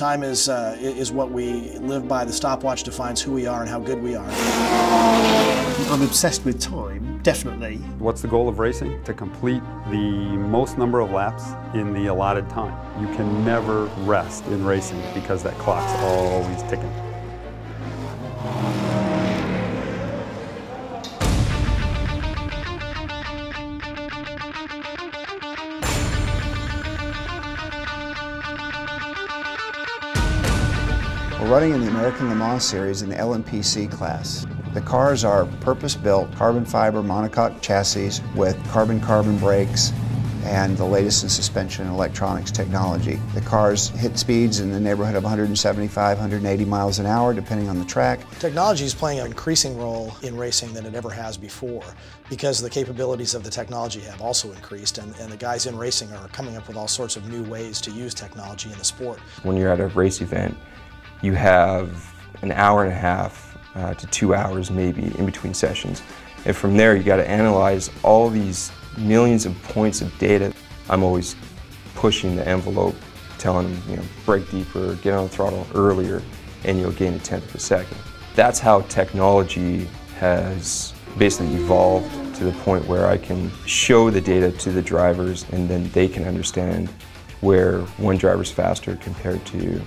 Time is what we live by. The stopwatch defines who we are and how good we are. I'm obsessed with time, definitely. What's the goal of racing? To complete the most number of laps in the allotted time. You can never rest in racing because that clock's always ticking. We're running in the American Le Mans Series in the LMPC class. The cars are purpose-built carbon fiber monocoque chassis with carbon-carbon brakes and the latest in suspension and electronics technology. The cars hit speeds in the neighborhood of 175, 180 miles an hour depending on the track. Technology is playing an increasing role in racing than it ever has before because the capabilities of the technology have also increased, and the guys in racing are coming up with all sorts of new ways to use technology in the sport. When you're at a race event, you have an hour and a half to 2 hours maybe in between sessions. And from there you got to analyze all these millions of points of data. I'm always pushing the envelope, telling them, brake deeper, get on the throttle earlier, and you'll gain a tenth of a second. That's how technology has basically evolved to the point where I can show the data to the drivers and then they can understand where one driver's faster compared to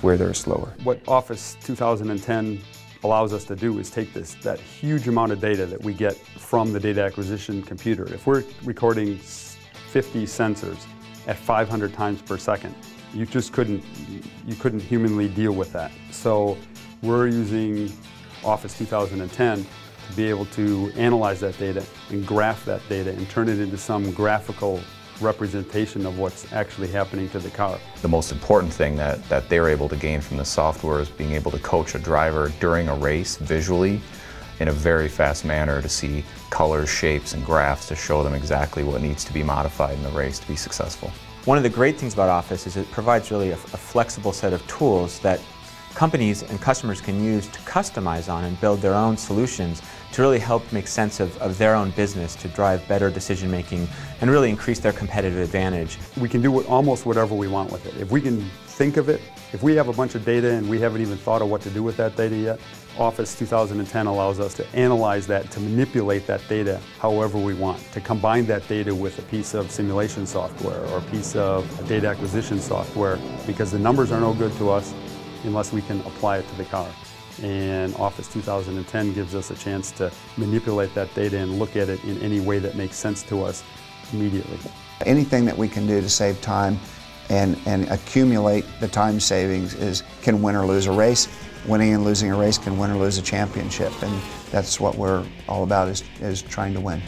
where they're slower. What Office 2010 allows us to do is take that huge amount of data that we get from the data acquisition computer. If we're recording 50 sensors at 500 times per second, you couldn't humanly deal with that. So we're using Office 2010 to be able to analyze that data and graph that data and turn it into some graphical representation of what's actually happening to the car. The most important thing that they're able to gain from the software is being able to coach a driver during a race visually in a very fast manner to see colors, shapes, and graphs to show them exactly what needs to be modified in the race to be successful. One of the great things about Office is it provides really a flexible set of tools that companies and customers can use to customize on and build their own solutions to really help make sense of their own business, to drive better decision making and really increase their competitive advantage. We can do almost whatever we want with it. If we can think of it, if we have a bunch of data and we haven't even thought of what to do with that data yet, Office 2010 allows us to analyze that, to manipulate that data however we want, to combine that data with a piece of simulation software or a piece of data acquisition software, because the numbers are no good to us unless we can apply it to the car. And Office 2010 gives us a chance to manipulate that data and look at it in any way that makes sense to us immediately. Anything that we can do to save time and accumulate the time savings can win or lose a race. Winning and losing a race can win or lose a championship, and that's what we're all about, is trying to win.